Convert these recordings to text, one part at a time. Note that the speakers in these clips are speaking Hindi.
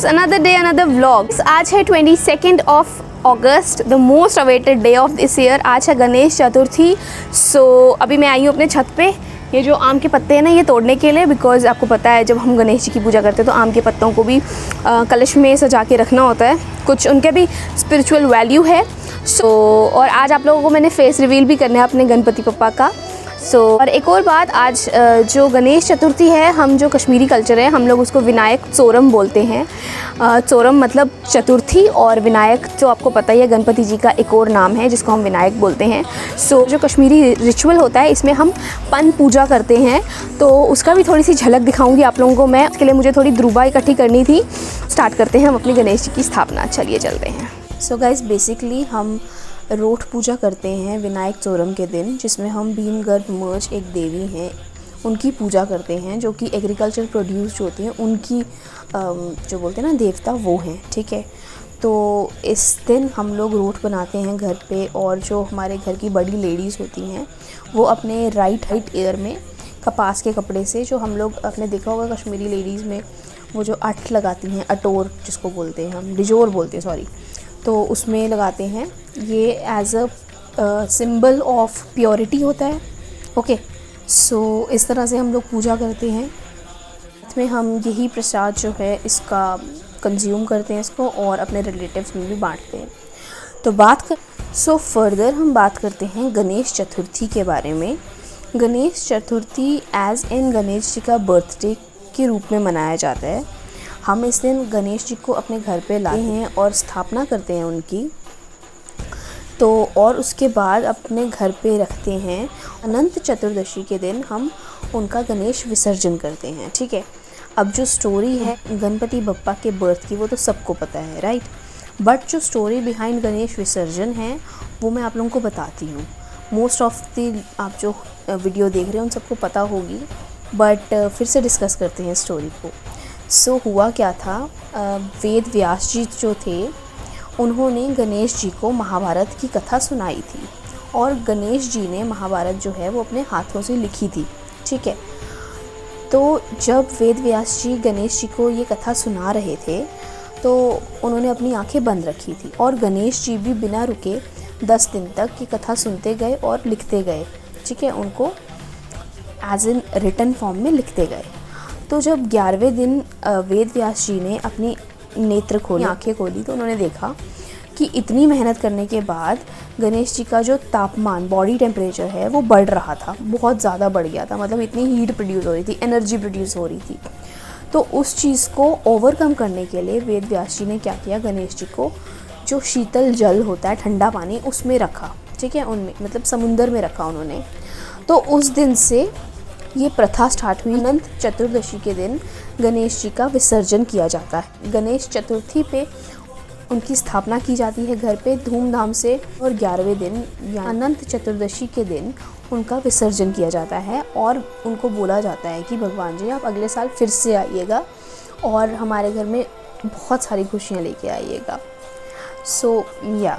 Another day, another vlog. आज है 22nd of August, the most awaited day of this year. आज है गणेश चतुर्थी। सो अभी मैं आई हूँ अपने छत पे ये जो आम के पत्ते हैं ना ये तोड़ने के लिए, बिकॉज़ आपको पता है जब हम गणेश जी की पूजा करते हैं तो आम के पत्तों को भी कलश में सजा के रखना होता है, कुछ उनके भी स्पिरिचुअल वैल्यू है। और आज आप लोगों को मैंने फेस रिवील भी करना है अपने गणपति पप्पा का। और एक और बात, आज जो गणेश चतुर्थी है, हम जो कश्मीरी कल्चर है हम लोग उसको विनायक चौरम बोलते हैं। चौरम मतलब चतुर्थी, और विनायक जो आपको पता ही है गणपति जी का एक और नाम है जिसको हम विनायक बोलते हैं। जो कश्मीरी रिचुअल होता है इसमें हम पन पूजा करते हैं, तो उसका भी थोड़ी सी झलक दिखाऊंगी आप लोगों को मैं। उसके लिए मुझे थोड़ी द्रुबा इकट्ठी करनी थी। स्टार्ट करते हैं हम अपनी गणेश जी की स्थापना, चलिए चलते हैं। सो गाइस, बेसिकली हम रोठ पूजा करते हैं विनायक चौरम के दिन, जिसमें हम भीमगर्भ मर्ज एक देवी हैं उनकी पूजा करते हैं, जो कि एग्रीकल्चर प्रोड्यूस जो होती हैं उनकी जो बोलते हैं ना देवता, वो हैं। ठीक है, तो इस दिन हम लोग रोठ बनाते हैं घर पे, और जो हमारे घर की बड़ी लेडीज़ होती हैं वो अपने राइट ईयर में कपास के कपड़े से, जो हम लोग आपने देखा होगा कश्मीरी लेडीज़ में वो जो अट लगाती हैं, अटोर जिसको बोलते हैं हम, डिजोर बोलते हैं सॉरी, तो उसमें लगाते हैं। ये as a symbol of purity होता है। ओके, सो इस तरह से हम लोग पूजा करते हैं। इसमें हम यही प्रसाद जो है इसका कंज्यूम करते हैं इसको, और अपने रिलेटिव्स में भी बांटते हैं। तो फर्दर हम बात करते हैं गणेश चतुर्थी के बारे में। गणेश चतुर्थी एज इन गणेश जी का बर्थडे के रूप में मनाया जाता है। हम इस दिन गणेश जी को अपने घर पे लाते हैं और स्थापना करते हैं उनकी, तो और उसके बाद अपने घर पे रखते हैं। अनंत चतुर्दशी के दिन हम उनका गणेश विसर्जन करते हैं। ठीक है, अब जो स्टोरी है गणपति बप्पा के बर्थ की वो तो सबको पता है, राइट, बट जो स्टोरी बिहाइंड गणेश विसर्जन है वो मैं आप लोगों को बताती हूँ। मोस्ट ऑफ द आप जो वीडियो देख रहे हैं उन सबको पता होगी, बट फिर से डिस्कस करते हैं स्टोरी को। हुआ क्या था, वेद व्यास जी जो थे उन्होंने गणेश जी को महाभारत की कथा सुनाई थी, और गणेश जी ने महाभारत जो है वो अपने हाथों से लिखी थी। ठीक है, तो जब वेद व्यास जी गणेश जी को ये कथा सुना रहे थे तो उन्होंने अपनी आंखें बंद रखी थी, और गणेश जी भी बिना रुके 10 दिन तक ये कथा सुनते गए और लिखते गए। ठीक है, उनको एज इन रिटन फॉर्म में लिखते गए। तो जब 11वें दिन वेद व्यास जी ने अपनी नेत्र खोली, आंखें खोली, तो उन्होंने देखा कि इतनी मेहनत करने के बाद गणेश जी का जो तापमान, बॉडी टेम्परेचर है वो बढ़ रहा था, बहुत ज़्यादा बढ़ गया था। मतलब इतनी हीट प्रोड्यूस हो रही थी, एनर्जी प्रोड्यूस हो रही थी। तो उस चीज़ को ओवरकम करने के लिए वेद व्यास जी ने क्या किया, गणेश जी को जो शीतल जल होता है, ठंडा पानी, उसमें रखा। ठीक है, उनमें मतलब समुंदर में रखा उन्होंने। तो उस दिन से ये प्रथा स्टार्ट हुई। अनंत चतुर्दशी के दिन गणेश जी का विसर्जन किया जाता है। गणेश चतुर्थी पे उनकी स्थापना की जाती है घर पे धूमधाम से, और 11वें दिन या अनंत चतुर्दशी के दिन उनका विसर्जन किया जाता है, और उनको बोला जाता है कि भगवान जी आप अगले साल फिर से आइएगा और हमारे घर में बहुत सारी खुशियाँ लेके आइएगा। या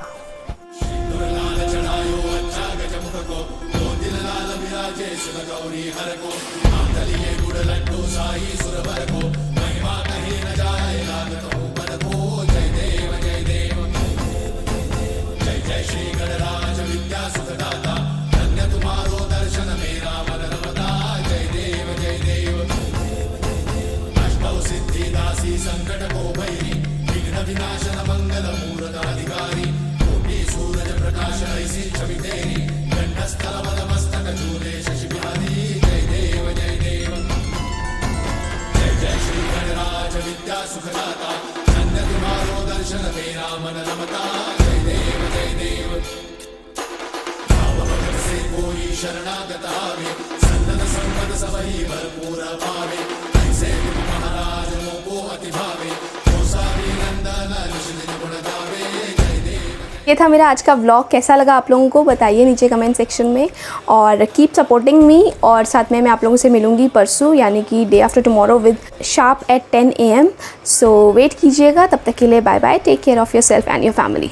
ये था मेरा आज का व्लॉग। कैसा लगा आप लोगों को बताइए नीचे कमेंट सेक्शन में, और कीप सपोर्टिंग मी। और साथ में मैं आप लोगों से मिलूँगी परसों, यानी कि day after tomorrow with sharp at 10 AM। So wait कीजिएगा, तब तक के लिए bye bye, take care of your self and your family.